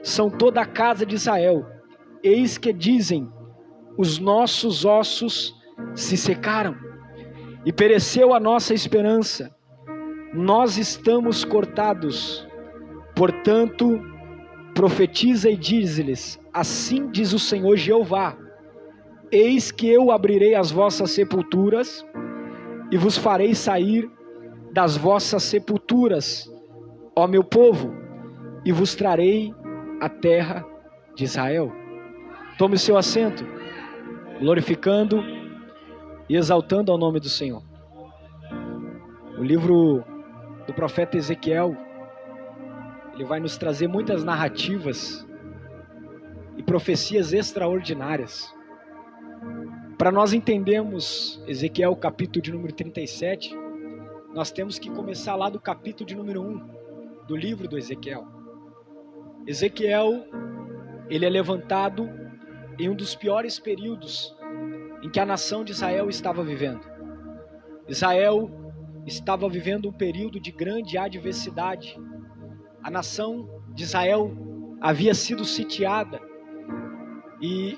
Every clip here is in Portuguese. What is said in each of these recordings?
são toda a casa de Israel. Eis que dizem: os nossos ossos se secaram, e pereceu a nossa esperança. Nós estamos cortados. Portanto, profetiza e diz-lhes: assim diz o Senhor Jeová: eis que eu abrirei as vossas sepulturas, e vos farei sair das vossas sepulturas, ó meu povo, e vos trarei a terra de Israel. Tome o seu assento, glorificando e exaltando ao nome do Senhor. O livro do profeta Ezequiel, ele vai nos trazer muitas narrativas e profecias extraordinárias. Para nós entendermos Ezequiel capítulo de número 37, nós temos que começar lá do capítulo de número 1 do livro do Ezequiel. Ezequiel, ele é levantado em um dos piores períodos em que a nação de Israel estava vivendo. Israel estava vivendo um período de grande adversidade. A nação de Israel havia sido sitiada e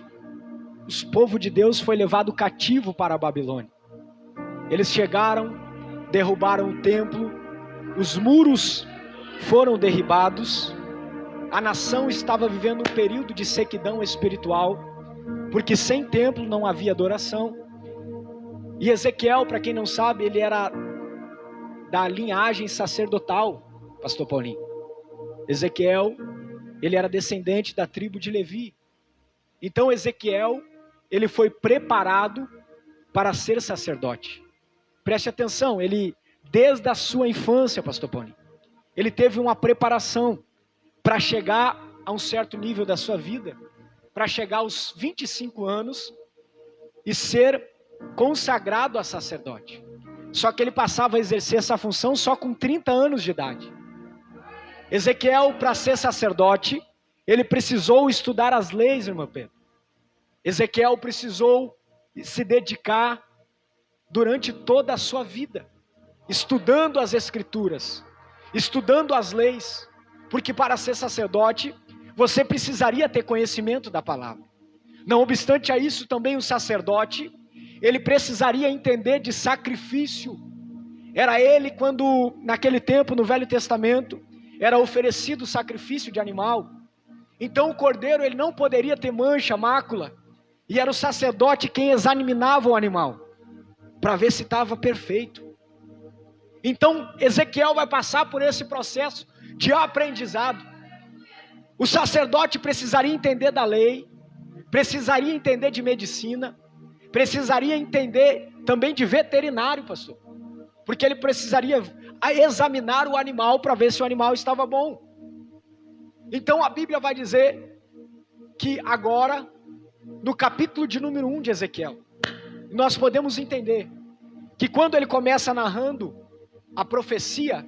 o povo de Deus foi levado cativo para a Babilônia. Eles chegaram, derrubaram o templo, os muros foram derribados, a nação estava vivendo um período de sequidão espiritual, porque sem templo não havia adoração. E Ezequiel, para quem não sabe, ele era da linhagem sacerdotal, pastor Paulinho. Ezequiel, ele era descendente da tribo de Levi. Então Ezequiel, ele foi preparado para ser sacerdote. Preste atenção, ele, desde a sua infância, pastor Paulinho, ele teve uma preparação para chegar a um certo nível da sua vida, para chegar aos 25 anos e ser consagrado a sacerdote. Só que ele passava a exercer essa função só com 30 anos de idade. Ezequiel, para ser sacerdote, ele precisou estudar as leis, irmão Pedro. Ezequiel precisou se dedicar durante toda a sua vida, estudando as escrituras, estudando as leis, porque para ser sacerdote, você precisaria ter conhecimento da palavra. Não obstante a isso, também o sacerdote, ele precisaria entender de sacrifício. Era ele quando, naquele tempo, no Velho Testamento, era oferecido sacrifício de animal. Então o cordeiro, ele não poderia ter mancha, mácula, e era o sacerdote quem examinava o animal, para ver se estava perfeito. Então Ezequiel vai passar por esse processo de aprendizado. O sacerdote precisaria entender da lei, precisaria entender de medicina, precisaria entender também de veterinário, pastor, porque ele precisaria examinar o animal para ver se o animal estava bom. Então a Bíblia vai dizer que agora, no capítulo de número 1 de Ezequiel, nós podemos entender que quando ele começa narrando a profecia,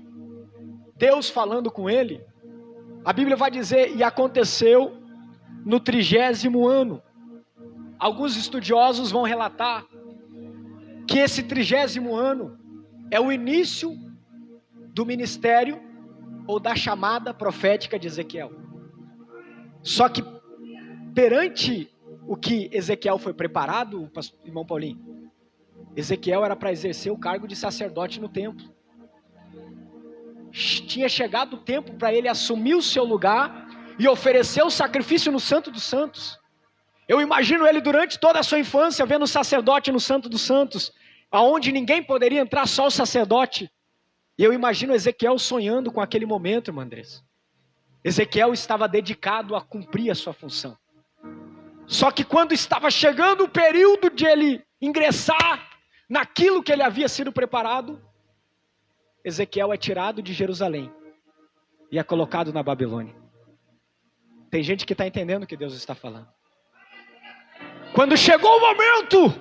Deus falando com ele, a Bíblia vai dizer: e aconteceu no 30º ano. Alguns estudiosos vão relatar que esse 30º ano é o início do ministério ou da chamada profética de Ezequiel. Só que perante o que Ezequiel foi preparado, irmão Paulinho, Ezequiel era para exercer o cargo de sacerdote no templo. Tinha chegado o tempo para ele assumir o seu lugar e oferecer o sacrifício no Santo dos Santos. Eu imagino ele durante toda a sua infância vendo o sacerdote no Santo dos Santos, aonde ninguém poderia entrar, só o sacerdote. E eu imagino Ezequiel sonhando com aquele momento, irmã Andressa. Ezequiel estava dedicado a cumprir a sua função. Só que quando estava chegando o período de ele ingressar naquilo que ele havia sido preparado, Ezequiel é tirado de Jerusalém e é colocado na Babilônia. Tem gente que está entendendo o que Deus está falando. Quando chegou o momento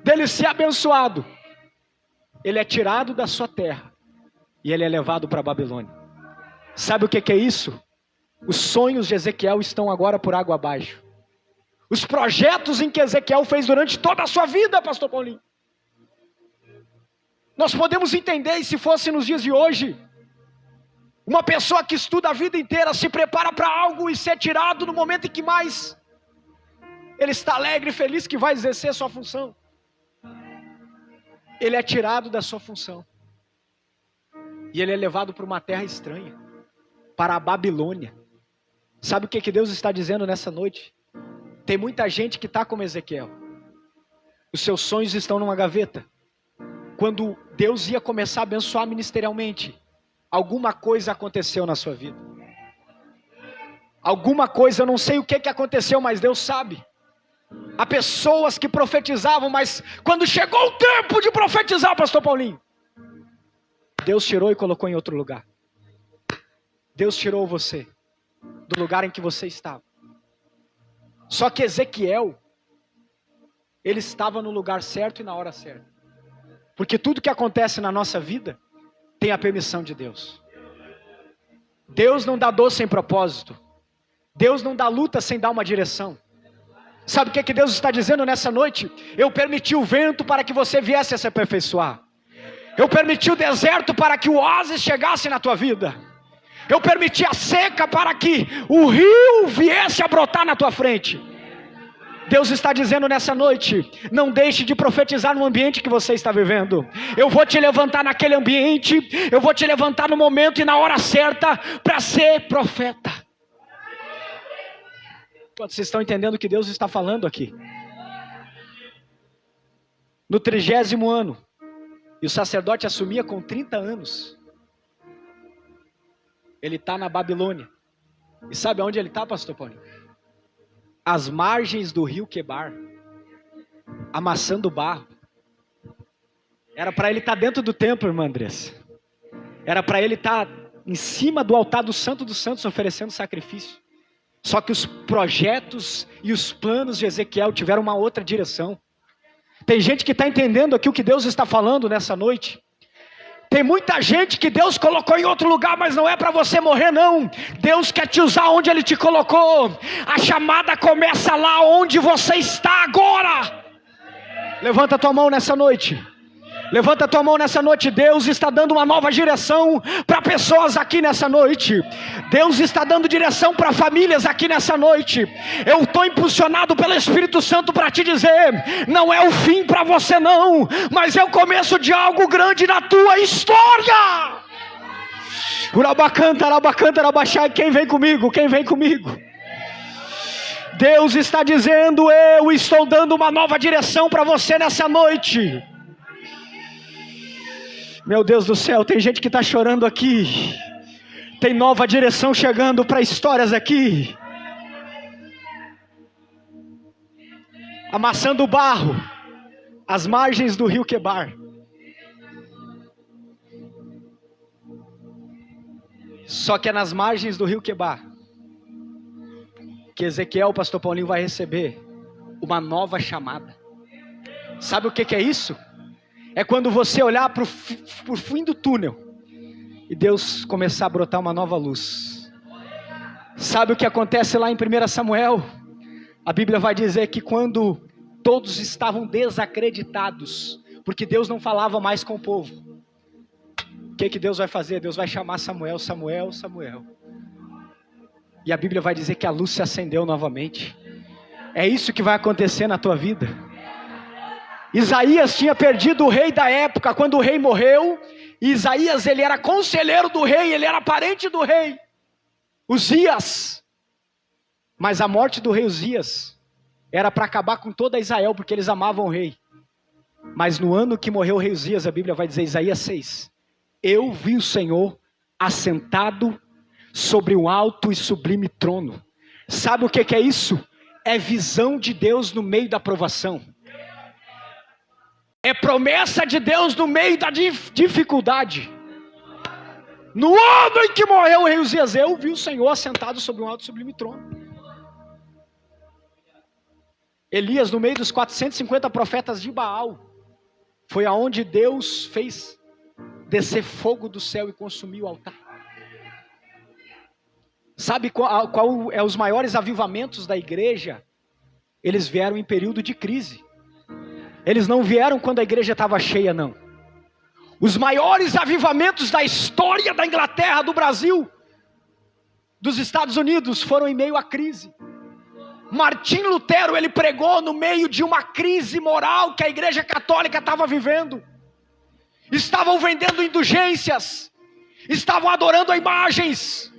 dele ser abençoado, ele é tirado da sua terra e ele é levado para a Babilônia. Sabe o que é isso? Os sonhos de Ezequiel estão agora por água abaixo. Os projetos em que Ezequiel fez durante toda a sua vida, pastor Paulinho, nós podemos entender, e se fosse nos dias de hoje, Uma pessoa que estuda a vida inteira, se prepara para algo e ser tirado no momento em que mais ele está alegre e feliz que vai exercer sua função. Ele é tirado da sua função. E ele é levado para uma terra estranha, para a Babilônia. Sabe o que Deus está dizendo nessa noite? Tem muita gente que está como Ezequiel. Os seus sonhos estão numa gaveta. Quando Deus ia começar a abençoar ministerialmente, alguma coisa aconteceu na sua vida. Alguma coisa, eu não sei o que aconteceu, mas Deus sabe. Há pessoas que profetizavam, mas quando chegou o tempo de profetizar, pastor Paulinho, Deus tirou e colocou em outro lugar. Deus tirou você do lugar em que você estava. Só que Ezequiel, ele estava no lugar certo e na hora certa. Porque tudo que acontece na nossa vida tem a permissão de Deus. Deus não dá dor sem propósito. Deus não dá luta sem dar uma direção. Sabe o que Deus está dizendo nessa noite? Eu permiti o vento para que você viesse a se aperfeiçoar. Eu permiti o deserto para que o oásis chegasse na tua vida. Eu permiti a seca para que o rio viesse a brotar na tua frente. Deus está dizendo nessa noite, não deixe de profetizar no ambiente que você está vivendo. Eu vou te levantar naquele ambiente, eu vou te levantar no momento e na hora certa para ser profeta. Vocês estão entendendo o que Deus está falando aqui? No 30º ano, e o sacerdote assumia com 30 anos. Ele está na Babilônia. E sabe aonde ele está, pastor Paulinho? Às margens do rio Quebar, amassando barro. Era para ele estar dentro do templo, irmã Andressa. Era para ele estar em cima do altar do Santo dos Santos oferecendo sacrifício. Só que os projetos e os planos de Ezequiel tiveram uma outra direção. Tem gente que está entendendo aqui o que Deus está falando nessa noite. Tem muita gente que Deus colocou em outro lugar, mas não é para você morrer não. Deus quer te usar onde Ele te colocou. A chamada começa lá onde você está agora. Levanta a tua mão nessa noite. Levanta a tua mão nessa noite. Deus está dando uma nova direção para pessoas aqui nessa noite. Deus está dando direção para famílias aqui nessa noite. Eu estou impulsionado pelo Espírito Santo para te dizer, não é o fim para você não, mas é o começo de algo grande na tua história. Urabacanta, arabacanta, arabaxai. Quem vem comigo? Quem vem comigo? Deus está dizendo, eu estou dando uma nova direção para você nessa noite. Meu Deus do céu, tem gente que está chorando aqui. Tem nova direção chegando para histórias aqui. Amassando o barro, às margens do rio Quebar. Só que é nas margens do rio Quebar que Ezequiel, o pastor Paulinho, vai receber uma nova chamada. Sabe o que é isso? É quando você olhar para o fim do túnel e Deus começar a brotar uma nova luz. Sabe o que acontece lá em 1 Samuel? A Bíblia vai dizer que quando todos estavam desacreditados, porque Deus não falava mais com o povo, o que Deus vai fazer? Deus vai chamar Samuel, Samuel, Samuel. E a Bíblia vai dizer que a luz se acendeu novamente. É isso que vai acontecer na tua vida. Isaías tinha perdido o rei da época, quando o rei morreu. E Isaías, ele era conselheiro do rei, ele era parente do rei Uzias. Mas a morte do rei Uzias era para acabar com toda Israel, porque eles amavam o rei. Mas no ano que morreu o rei Uzias, a Bíblia vai dizer, Isaías 6, eu vi o Senhor assentado sobre um alto e sublime trono. Sabe o que é isso? É visão de Deus no meio da provação. É promessa de Deus no meio da dificuldade. No ano em que morreu o rei Uzias, eu vi o Senhor assentado sobre um alto e sublime trono. Elias, no meio dos 450 profetas de Baal, foi aonde Deus fez descer fogo do céu e consumir o altar. Sabe qual é os maiores avivamentos da igreja? Eles vieram em período de crise. Eles não vieram quando a igreja estava cheia, não. Os maiores avivamentos da história da Inglaterra, do Brasil, dos Estados Unidos, foram em meio à crise. Martim Lutero, ele pregou no meio de uma crise moral que a Igreja Católica estava vivendo. Estavam vendendo indulgências, estavam adorando a imagens,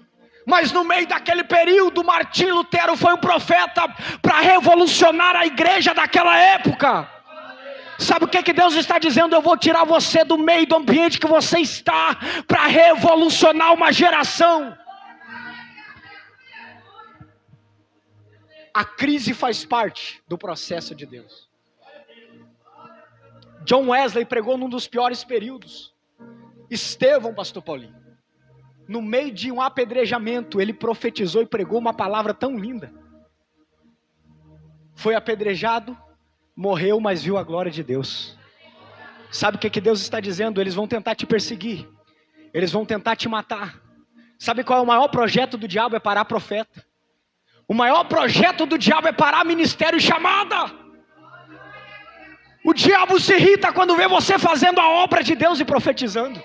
mas no meio daquele período, Martim Lutero foi um profeta para revolucionar a igreja daquela época. Sabe o que Deus está dizendo? Eu vou tirar você do meio do ambiente que você está, para revolucionar uma geração. A crise faz parte do processo de Deus. John Wesley pregou num dos piores períodos. Estevão, pastor Paulinho, no meio de um apedrejamento, ele profetizou e pregou uma palavra tão linda. Foi apedrejado, morreu, mas viu a glória de Deus. Sabe o que Deus está dizendo? Eles vão tentar te perseguir, eles vão tentar te matar. Sabe qual é o maior projeto do diabo? É parar profeta. O maior projeto do diabo é parar ministério e chamada. O diabo se irrita quando vê você fazendo a obra de Deus e profetizando.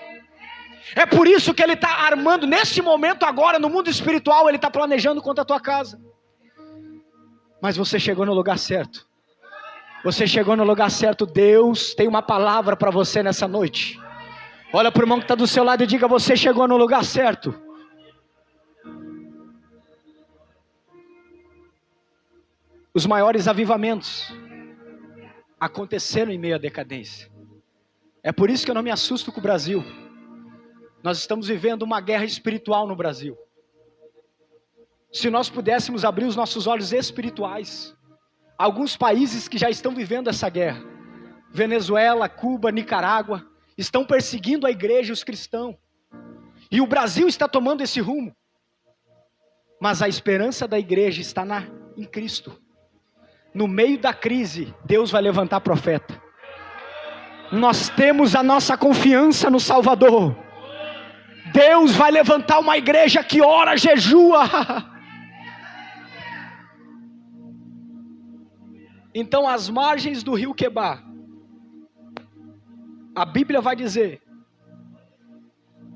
É por isso que ele está armando, nesse momento agora, no mundo espiritual, ele está planejando contra a tua casa. Mas você chegou no lugar certo. Você chegou no lugar certo. Deus tem uma palavra para você nessa noite. Olha para o irmão que está do seu lado e diga: você chegou no lugar certo. Os maiores avivamentos aconteceram em meio à decadência. É por isso que eu não me assusto com o Brasil. Nós estamos vivendo uma guerra espiritual no Brasil. Se nós pudéssemos abrir os nossos olhos espirituais, alguns países que já estão vivendo essa guerra, Venezuela, Cuba, Nicarágua, estão perseguindo a igreja e os cristãos. E o Brasil está tomando esse rumo. Mas a esperança da igreja está em Cristo. No meio da crise, Deus vai levantar profeta. Nós temos a nossa confiança no Salvador. Deus vai levantar uma igreja que ora, jejua. Então, às margens do rio Quebar, a Bíblia vai dizer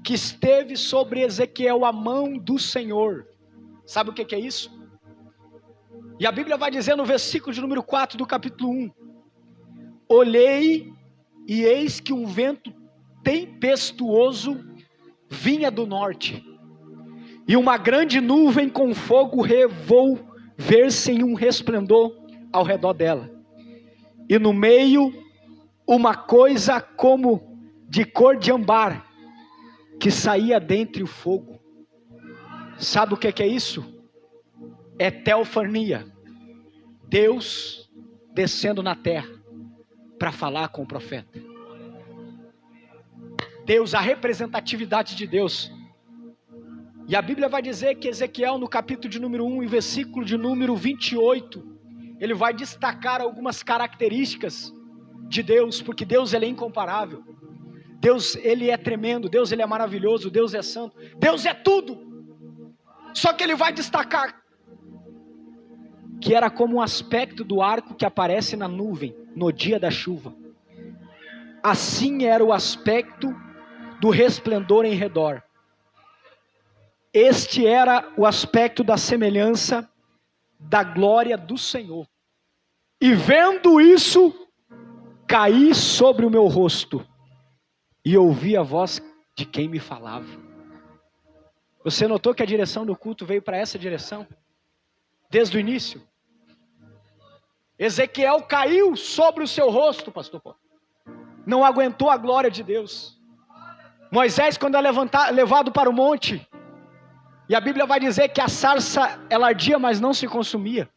que esteve sobre Ezequiel a mão do Senhor. Sabe o que é isso? E a Bíblia vai dizer no versículo de número 4 do capítulo 1: olhei e eis que um vento tempestuoso vinha do norte, e uma grande nuvem com fogo revolver-se em um resplendor ao redor dela, e no meio uma coisa como de cor de ambar, que saía dentre o fogo. Sabe o que é isso? É teofania, Deus descendo na terra para falar com o profeta. Deus, a representatividade de Deus. E a Bíblia vai dizer que Ezequiel, no capítulo de número 1 e versículo de número 28, ele vai destacar algumas características de Deus, porque Deus, ele é incomparável. Deus, ele é tremendo. Deus, ele é maravilhoso. Deus é santo. Deus é tudo. Só que ele vai destacar que era como um aspecto do arco que aparece na nuvem no dia da chuva. Assim era o aspecto do resplendor em redor. Este era o aspecto da semelhança da glória do Senhor. E vendo isso, caí sobre o meu rosto e ouvi a voz de quem me falava. Você notou que a direção do culto veio para essa direção? Desde o início. Ezequiel caiu sobre o seu rosto, pastor Paulo. Não aguentou a glória de Deus. Moisés, quando é levado para o monte, e a Bíblia vai dizer que a sarça, ela ardia, mas não se consumia.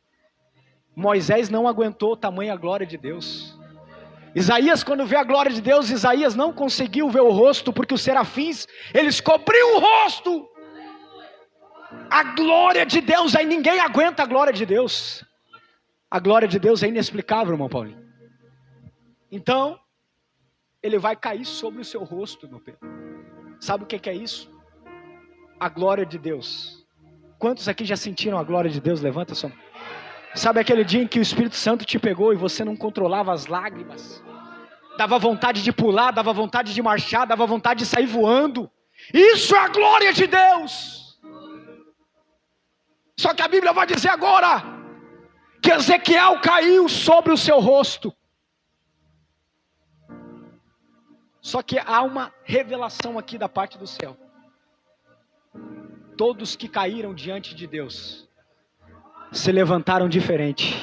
Moisés não aguentou tamanha glória de Deus. Isaías, quando vê a glória de Deus, Isaías não conseguiu ver o rosto, porque os serafins, eles cobriam o rosto. A glória de Deus, aí ninguém aguenta a glória de Deus. A glória de Deus é inexplicável, irmão Paulinho. Então, ele vai cair sobre o seu rosto, meu Pedro. Sabe o que é isso? A glória de Deus. Quantos aqui já sentiram a glória de Deus? Levanta sua mão. Sabe aquele dia em que o Espírito Santo te pegou e você não controlava as lágrimas? Dava vontade de pular, dava vontade de marchar, dava vontade de sair voando. Isso é a glória de Deus. Só que a Bíblia vai dizer agora que Ezequiel caiu sobre o seu rosto. Só que há uma revelação aqui da parte do céu. Todos que caíram diante de Deus se levantaram diferente.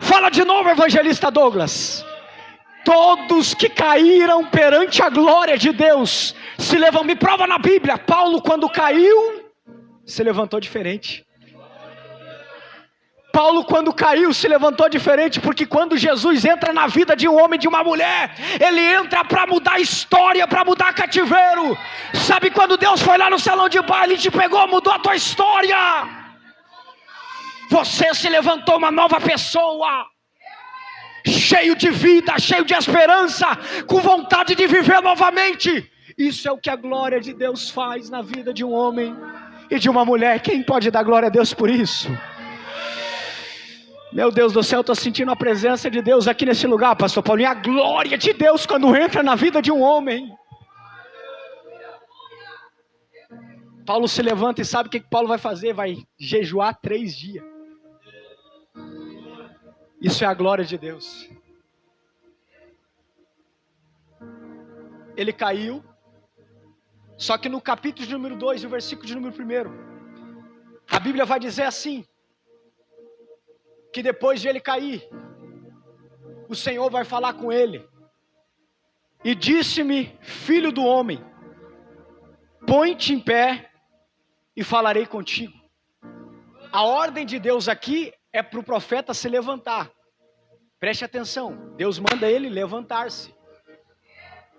Fala de novo, evangelista Douglas. Todos que caíram perante a glória de Deus se levantam. Me prova na Bíblia. Paulo, quando caiu, se levantou diferente. Paulo, quando caiu, se levantou diferente, porque quando Jesus entra na vida de um homem e de uma mulher, ele entra para mudar a história, para mudar cativeiro. Sabe quando Deus foi lá no salão de baile e te pegou, mudou a tua história? Você se levantou uma nova pessoa, cheio de vida, cheio de esperança, com vontade de viver novamente. Isso é o que a glória de Deus faz na vida de um homem e de uma mulher. Quem pode dar glória a Deus por isso? Meu Deus do céu, estou sentindo a presença de Deus aqui nesse lugar, pastor Paulinho. A glória de Deus quando entra na vida de um homem. Paulo se levanta e sabe o que Paulo vai fazer? Vai jejuar 3 dias. Isso é a glória de Deus. Ele caiu, só que no capítulo de número 2 e o versículo de número 1, a Bíblia vai dizer assim, que depois de ele cair, o Senhor vai falar com ele, e disse-me, filho do homem, põe-te em pé, e falarei contigo. A ordem de Deus aqui é para o profeta se levantar. Preste atenção, Deus manda ele levantar-se.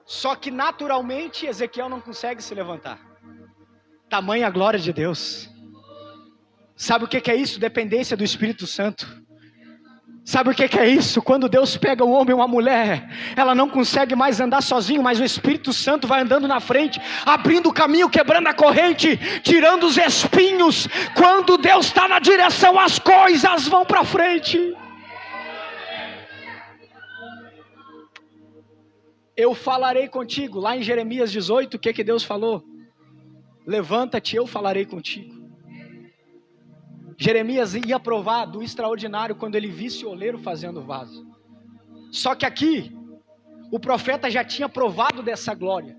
Só que naturalmente Ezequiel não consegue se levantar. Tamanha a glória de Deus. Sabe o que é isso? Dependência do Espírito Santo. Sabe o que é isso? Quando Deus pega um homem ou uma mulher, ela não consegue mais andar sozinho, mas o Espírito Santo vai andando na frente, abrindo o caminho, quebrando a corrente, tirando os espinhos. Quando Deus está na direção, as coisas vão para frente. Eu falarei contigo. Lá em Jeremias 18, o que Deus falou? Levanta-te, eu falarei contigo. Jeremias ia provar do extraordinário quando ele visse o oleiro fazendo vaso. Só que aqui, o profeta já tinha provado dessa glória.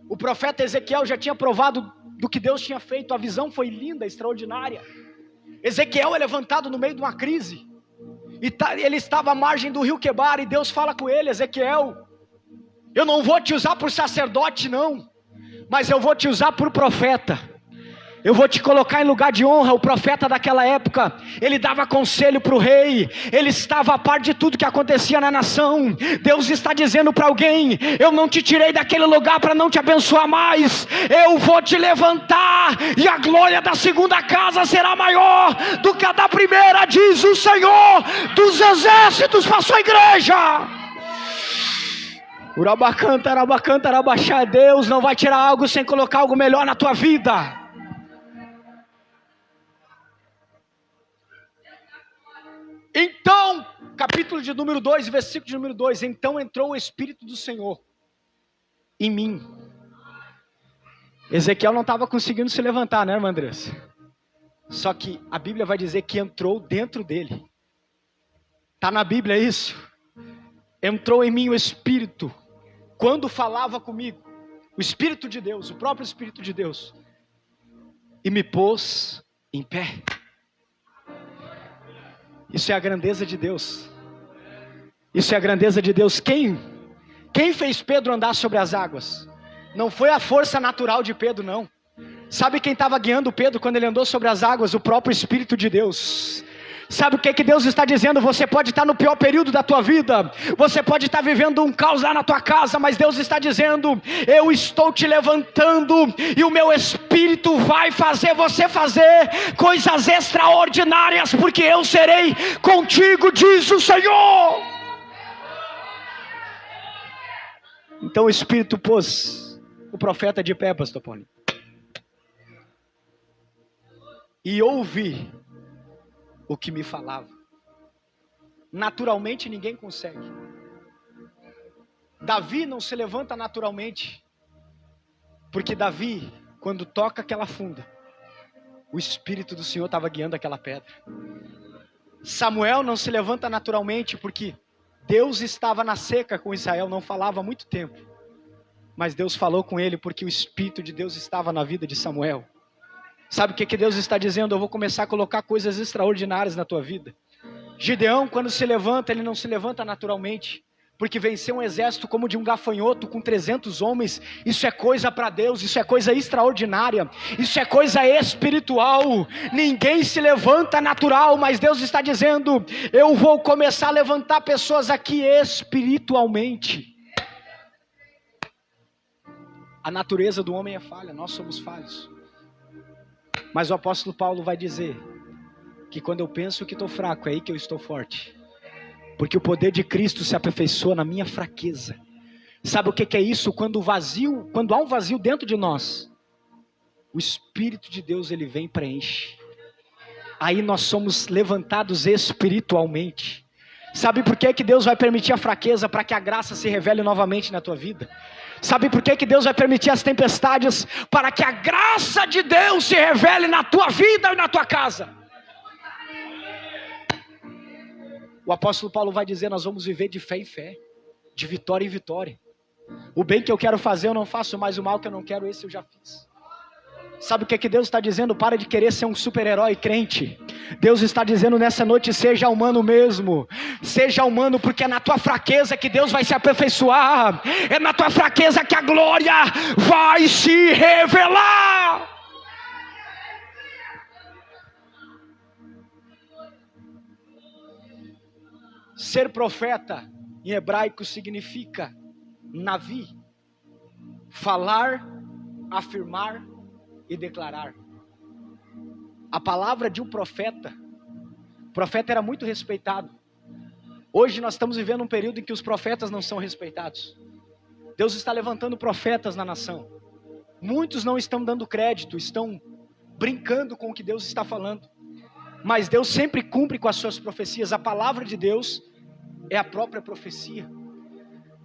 O profeta Ezequiel já tinha provado do que Deus tinha feito. A visão foi linda, extraordinária. Ezequiel é levantado no meio de uma crise. Ele estava à margem do rio Quebar e Deus fala com ele, Ezequiel, eu não vou te usar por sacerdote não, mas eu vou te usar por profeta. Eu vou te colocar em lugar de honra. O profeta daquela época, ele dava conselho para o rei, ele estava a par de tudo que acontecia na nação. Deus está dizendo para alguém, eu não te tirei daquele lugar para não te abençoar mais, eu vou te levantar, e a glória da segunda casa será maior do que a da primeira, diz o Senhor dos exércitos para a sua igreja. Urabacanta, arabacanta, arabaxá. Deus não vai tirar algo sem colocar algo melhor na tua vida. Então, capítulo de número 2, versículo de número 2, então entrou o Espírito do Senhor em mim. Ezequiel não estava conseguindo se levantar, né, irmã Andressa? Só que a Bíblia vai dizer que entrou dentro dele. Está na Bíblia isso? Entrou em mim o Espírito, quando falava comigo, o Espírito de Deus, o próprio Espírito de Deus, e me pôs em pé. Isso é a grandeza de Deus. Isso é a grandeza de Deus. Quem fez Pedro andar sobre as águas? Não foi a força natural de Pedro, não. Sabe quem estava guiando Pedro quando ele andou sobre as águas? O próprio Espírito de Deus. Sabe o que Deus está dizendo? Você pode estar no pior período da tua vida, você pode estar vivendo um caos lá na tua casa, mas Deus está dizendo, eu estou te levantando, e o meu Espírito vai fazer você fazer coisas extraordinárias, porque eu serei contigo, diz o Senhor. Então o Espírito pôs o profeta de pé, pastor Paulinho, e ouvi o que me falava. Naturalmente ninguém consegue. Davi não se levanta naturalmente, porque Davi, quando toca aquela funda, o Espírito do Senhor estava guiando aquela pedra. Samuel não se levanta naturalmente, porque Deus estava na seca com Israel, não falava há muito tempo. Mas Deus falou com ele, porque o Espírito de Deus estava na vida de Samuel. Sabe o que Deus está dizendo? Eu vou começar a colocar coisas extraordinárias na tua vida. Gideão, quando se levanta, ele não se levanta naturalmente, porque vencer um exército como de um gafanhoto com 300 homens, isso é coisa para Deus, isso é coisa extraordinária, isso é coisa espiritual. Ninguém se levanta natural, mas Deus está dizendo, eu vou começar a levantar pessoas aqui espiritualmente. A natureza do homem é falha, nós somos falhos. Mas o apóstolo Paulo vai dizer que quando eu penso que estou fraco, é aí que eu estou forte. Porque o poder de Cristo se aperfeiçoa na minha fraqueza. Sabe o que é isso? Quando há um vazio dentro de nós, o Espírito de Deus ele vem e preenche. Aí nós somos levantados espiritualmente. Sabe por que Deus vai permitir a fraqueza? Para que a graça se revele novamente na tua vida. Sabe por que Deus vai permitir as tempestades? Para que a graça de Deus se revele na tua vida e na tua casa. O apóstolo Paulo vai dizer, nós vamos viver de fé em fé, de vitória em vitória. O bem que eu quero fazer eu não faço, mas o mal que eu não quero, esse eu já fiz. Sabe o que Deus está dizendo? Para de querer ser um super-herói crente. Deus está dizendo nessa noite, seja humano mesmo. Seja humano, porque é na tua fraqueza que Deus vai se aperfeiçoar. É na tua fraqueza que a glória vai se revelar. Ser profeta em hebraico significa navi, falar, afirmar e declarar. A palavra de um profeta, o profeta era muito respeitado. Hoje nós estamos vivendo um período em que os profetas não são respeitados. Deus está levantando profetas na nação. Muitos não estão dando crédito, estão brincando com o que Deus está falando. Mas Deus sempre cumpre com as suas profecias. A palavra de Deus é a própria profecia.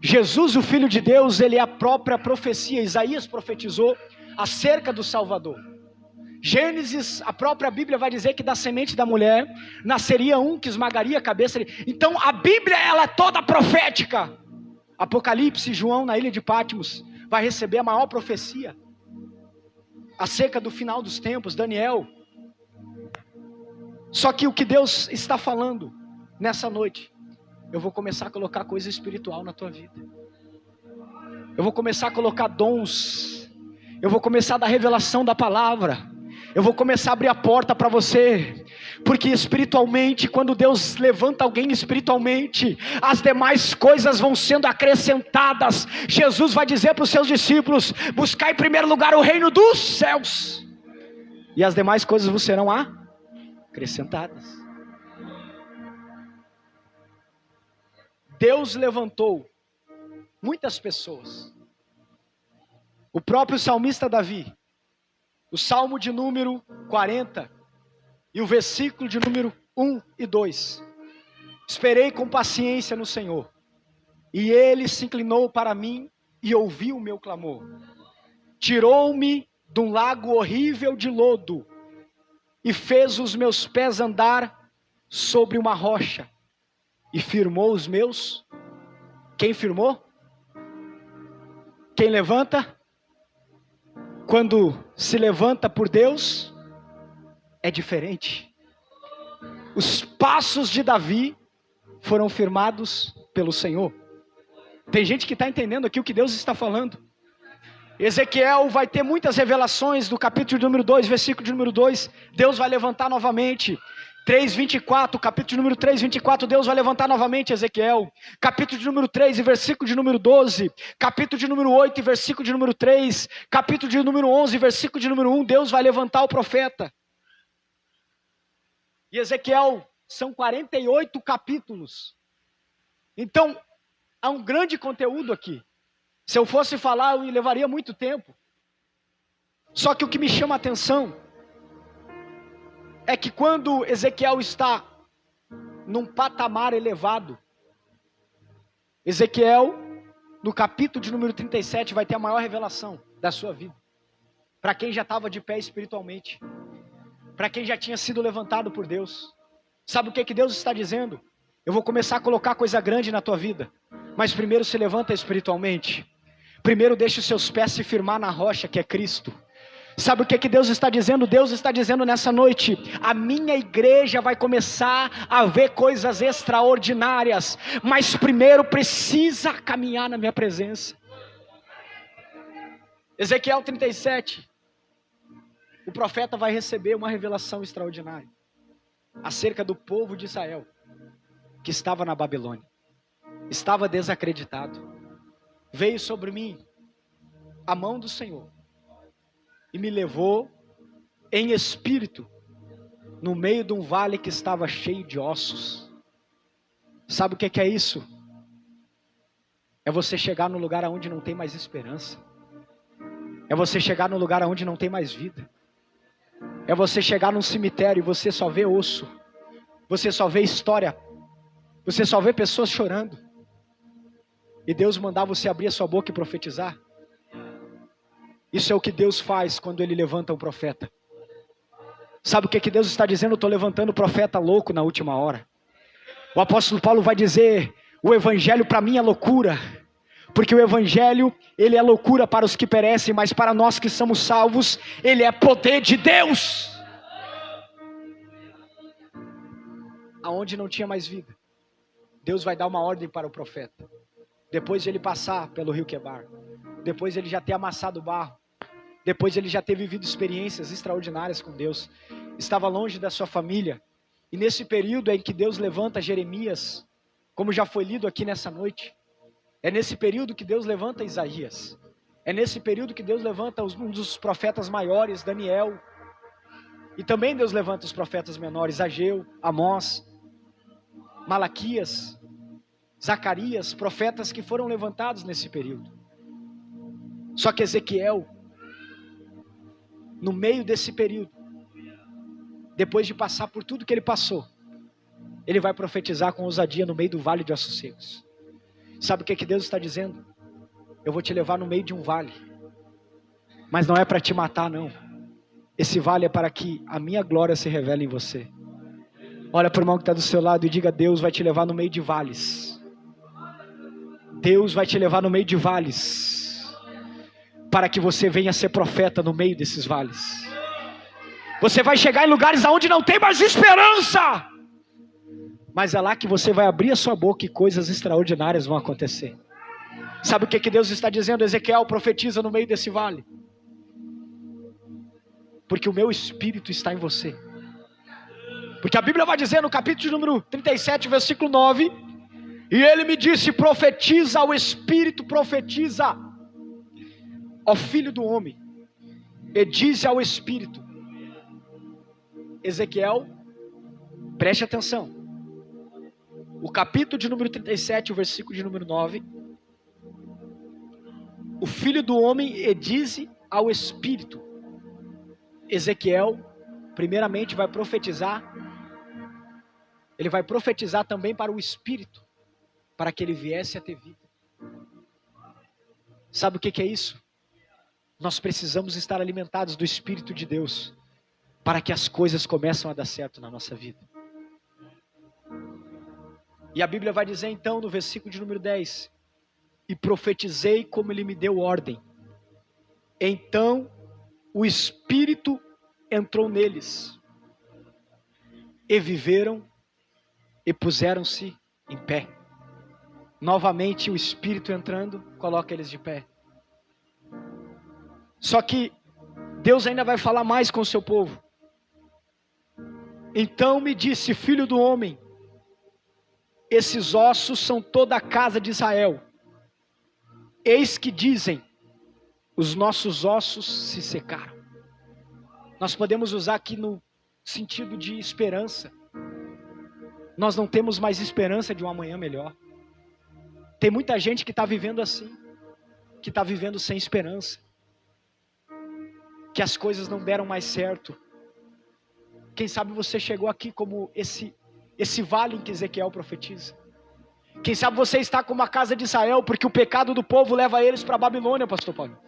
Jesus, o Filho de Deus, ele é a própria profecia. Isaías profetizou acerca do Salvador. Gênesis, a própria Bíblia vai dizer que da semente da mulher nasceria um que esmagaria a cabeça dele. Então a Bíblia, ela é toda profética. Apocalipse, João na ilha de Patmos vai receber a maior profecia acerca do final dos tempos, Daniel. Só que o que Deus está falando nessa noite, eu vou começar a colocar coisa espiritual na tua vida. Eu vou começar a colocar dons. Eu vou começar a dar revelação da palavra. Eu vou começar a abrir a porta para você. Porque espiritualmente, quando Deus levanta alguém espiritualmente, as demais coisas vão sendo acrescentadas. Jesus vai dizer para os seus discípulos, buscar em primeiro lugar o reino dos céus, e as demais coisas vos serão acrescentadas. Deus levantou muitas pessoas. O próprio salmista Davi, o salmo de número 40 e o versículo de número 1 e 2. Esperei com paciência no Senhor, e Ele se inclinou para mim e ouviu o meu clamor. Tirou-me de um lago horrível de lodo e fez os meus pés andar sobre uma rocha. E firmou os meus. Quem firmou? Quem levanta? Quando se levanta por Deus, é diferente. Os passos de Davi foram firmados pelo Senhor. Tem gente que está entendendo aqui o que Deus está falando. Ezequiel vai ter muitas revelações do capítulo de número 2, versículo de número 2. Deus vai levantar novamente. 3:24, capítulo de número 3, 24, Deus vai levantar novamente Ezequiel. Capítulo de número 3 e versículo de número 12. Capítulo de número 8 e versículo de número 3. Capítulo de número 11, versículo de número 1. Deus vai levantar o profeta. E Ezequiel, são 48 capítulos. Então, há um grande conteúdo aqui. Se eu fosse falar, eu levaria muito tempo. Só que o que me chama a atenção é que quando Ezequiel está num patamar elevado, Ezequiel no capítulo de número 37, vai ter a maior revelação da sua vida. Para quem já estava de pé espiritualmente. Para quem já tinha sido levantado por Deus. Sabe o que Deus está dizendo? Eu vou começar a colocar coisa grande na tua vida. Mas primeiro se levanta espiritualmente. Primeiro deixa os seus pés se firmar na rocha que é Cristo. Sabe o que Deus está dizendo? Deus está dizendo nessa noite: a minha igreja vai começar a ver coisas extraordinárias. Mas primeiro precisa caminhar na minha presença. Ezequiel 37. O profeta vai receber uma revelação extraordinária. Acerca do povo de Israel. Que estava na Babilônia. Estava desacreditado. Veio sobre mim a mão do Senhor e me levou em espírito no meio de um vale que estava cheio de ossos. Sabe o que é isso? É você chegar no lugar onde não tem mais esperança. É você chegar no lugar onde não tem mais vida. É você chegar num cemitério e você só vê osso. Você só vê história. Você só vê pessoas chorando. E Deus mandar você abrir a sua boca e profetizar. Isso é o que Deus faz quando Ele levanta um profeta. Sabe o que Deus está dizendo? Eu estou levantando o profeta louco na última hora. O apóstolo Paulo vai dizer: o evangelho para mim é loucura. Porque o evangelho, ele é loucura para os que perecem, mas para nós que somos salvos, ele é poder de Deus. Aonde não tinha mais vida, Deus vai dar uma ordem para o profeta. Depois de ele passar pelo rio Quebar, depois de ele já ter amassado o barro, depois de ele já ter vivido experiências extraordinárias com Deus, estava longe da sua família, e nesse período em que Deus levanta Jeremias, como já foi lido aqui nessa noite, é nesse período que Deus levanta Isaías, é nesse período que Deus levanta um dos profetas maiores, Daniel, e também Deus levanta os profetas menores, Ageu, Amós, Malaquias, Zacarias, profetas que foram levantados nesse período. Só que Ezequiel, no meio desse período, depois de passar por tudo que ele passou, ele vai profetizar com ousadia no meio do vale de ossos secos. Sabe o que Deus está dizendo? Eu vou te levar no meio de um vale, mas não é para te matar não. Esse vale é para que a minha glória se revele em você. Olha para o irmão que está do seu lado e diga: Deus vai te levar no meio de vales. Deus vai te levar no meio de vales, para que você venha ser profeta no meio desses vales. Você vai chegar em lugares onde não tem mais esperança, mas é lá que você vai abrir a sua boca e coisas extraordinárias vão acontecer. Sabe o que Deus está dizendo? Ezequiel, profetiza no meio desse vale, porque o meu espírito está em você. Porque a Bíblia vai dizer no capítulo número 37, versículo 9: e ele me disse: profetiza ao Espírito, profetiza ao Filho do Homem, e diz ao Espírito. Ezequiel, preste atenção, o capítulo de número 37, o versículo de número 9, o Filho do Homem e diz ao Espírito. Ezequiel, primeiramente vai profetizar, ele vai profetizar também para o Espírito, para que ele viesse a ter vida. Sabe o que é isso? Nós precisamos estar alimentados do Espírito de Deus, para que as coisas começam a dar certo na nossa vida. E a Bíblia vai dizer então no versículo de número 10: e profetizei como ele me deu ordem. Então o Espírito entrou neles, e viveram, e puseram-se em pé. Novamente o Espírito entrando, coloca eles de pé. Só que Deus ainda vai falar mais com o seu povo. Então me disse: filho do homem, esses ossos são toda a casa de Israel. Eis que dizem: os nossos ossos se secaram. Nós podemos usar aqui no sentido de esperança. Nós não temos mais esperança de um amanhã melhor. Tem muita gente que está vivendo assim, que está vivendo sem esperança, que as coisas não deram mais certo. Quem sabe você chegou aqui como esse vale em que Ezequiel profetiza. Quem sabe você está como a casa de Israel, porque o pecado do povo leva eles para a Babilônia, pastor Paulo.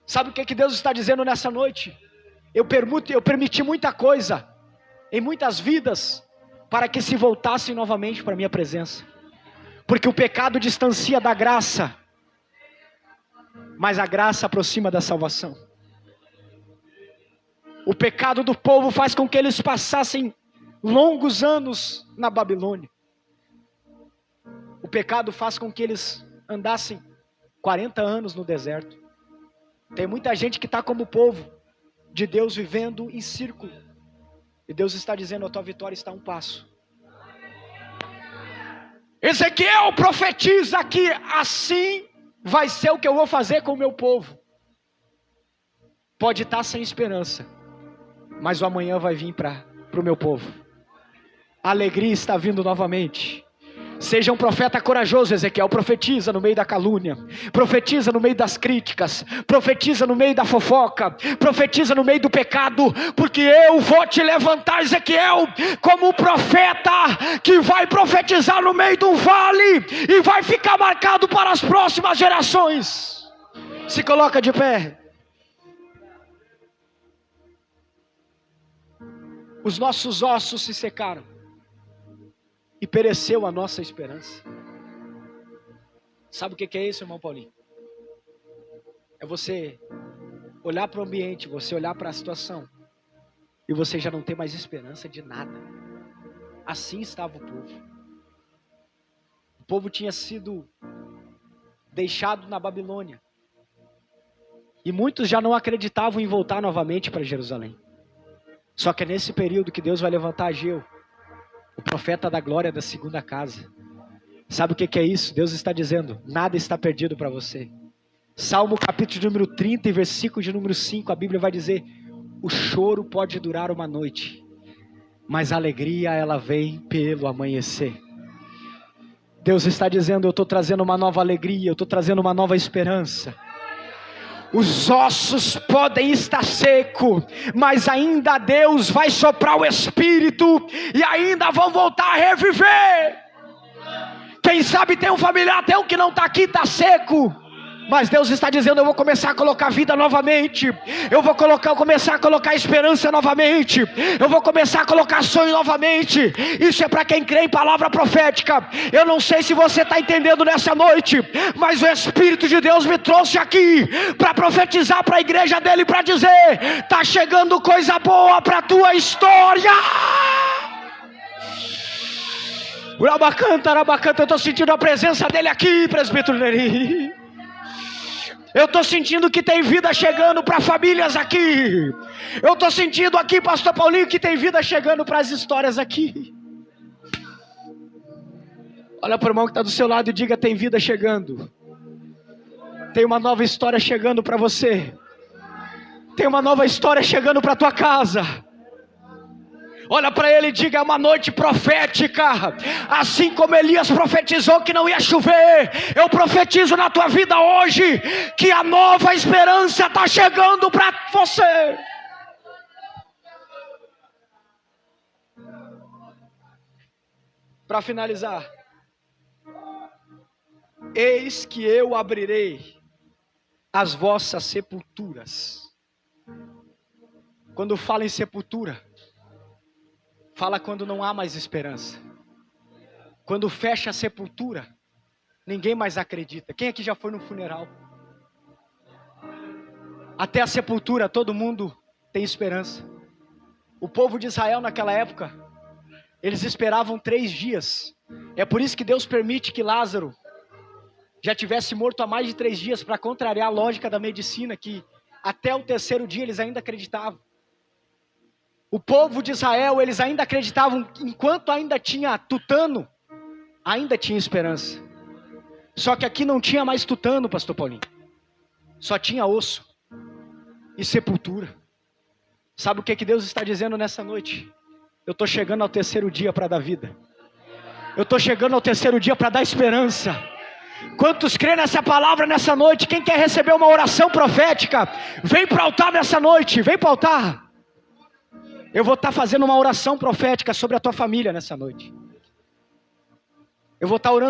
Sabe o que Deus está dizendo nessa noite? Eu permiti muita coisa em muitas vidas para que se voltassem novamente para a minha presença. Porque o pecado distancia da graça, mas a graça aproxima da salvação. O pecado do povo faz com que eles passassem longos anos na Babilônia. O pecado faz com que eles andassem 40 anos no deserto. Tem muita gente que está como o povo de Deus vivendo em círculo. E Deus está dizendo, a tua vitória está a um passo. Ezequiel profetiza que assim vai ser o que eu vou fazer com o meu povo. Pode estar sem esperança, mas o amanhã vai vir para o meu povo. A alegria está vindo novamente. Seja um profeta corajoso, Ezequiel. Profetiza no meio da calúnia, profetiza no meio das críticas, profetiza no meio da fofoca, profetiza no meio do pecado, porque eu vou te levantar, Ezequiel, como um profeta que vai profetizar no meio de um vale e vai ficar marcado para as próximas gerações. Se coloca de pé. Os nossos ossos se secaram e pereceu a nossa esperança. Sabe o que é isso, irmão Paulinho? É você olhar para o ambiente, você olhar para a situação, e você já não tem mais esperança de nada. Assim estava o povo. O povo tinha sido deixado na Babilônia, e muitos já não acreditavam em voltar novamente para Jerusalém. Só que é nesse período que Deus vai levantar Ageu, o profeta da glória da segunda casa. Sabe o que é isso? Deus está dizendo, nada está perdido para você. Salmo capítulo de número 30 e versículo de número 5, a Bíblia vai dizer, o choro pode durar uma noite, mas a alegria ela vem pelo amanhecer. Deus está dizendo, eu estou trazendo uma nova alegria, eu estou trazendo uma nova esperança. Os ossos podem estar secos, mas ainda Deus vai soprar o Espírito e ainda vão voltar a reviver. Quem sabe tem um familiar, tem um que não está aqui, está seco, mas Deus está dizendo, eu vou começar a colocar vida novamente, eu vou começar a colocar esperança novamente, eu vou começar a colocar sonho novamente. Isso é para quem crê em palavra profética. Eu não sei se você está entendendo nessa noite, mas o Espírito de Deus me trouxe aqui para profetizar para a igreja dele, para dizer, está chegando coisa boa para a tua história. Urabacanta, eu estou sentindo a presença dele aqui, presbítero Neri. Eu estou sentindo que tem vida chegando para famílias aqui. Eu estou sentindo aqui, pastor Paulinho, que tem vida chegando para as histórias aqui. Olha para o irmão que está do seu lado e diga, tem vida chegando. Tem uma nova história chegando para você. Tem uma nova história chegando para a tua casa. Olha para ele e diga, é uma noite profética. Assim como Elias profetizou que não ia chover, eu profetizo na tua vida hoje, que a nova esperança está chegando para você. Para finalizar, eis que eu abrirei as vossas sepulturas. Quando fala em sepultura, fala quando não há mais esperança. Quando fecha a sepultura, ninguém mais acredita. Quem aqui já foi no funeral? Até a sepultura todo mundo tem esperança. O povo de Israel naquela época, eles esperavam 3 dias. É por isso que Deus permite que Lázaro já tivesse morto há mais de 3 dias, para contrariar a lógica da medicina, que até o 3º dia eles ainda acreditavam. O povo de Israel, eles ainda acreditavam, enquanto ainda tinha tutano, ainda tinha esperança. Só que aqui não tinha mais tutano, pastor Paulinho. Só tinha osso e sepultura. Sabe o que Deus está dizendo nessa noite? Eu estou chegando ao 3º dia para dar vida. Eu estou chegando ao 3º dia para dar esperança. Quantos creem nessa palavra nessa noite? Quem quer receber uma oração profética, vem para o altar nessa noite, vem para o altar. Eu vou estar fazendo uma oração profética sobre a tua família nessa noite. Eu vou estar orando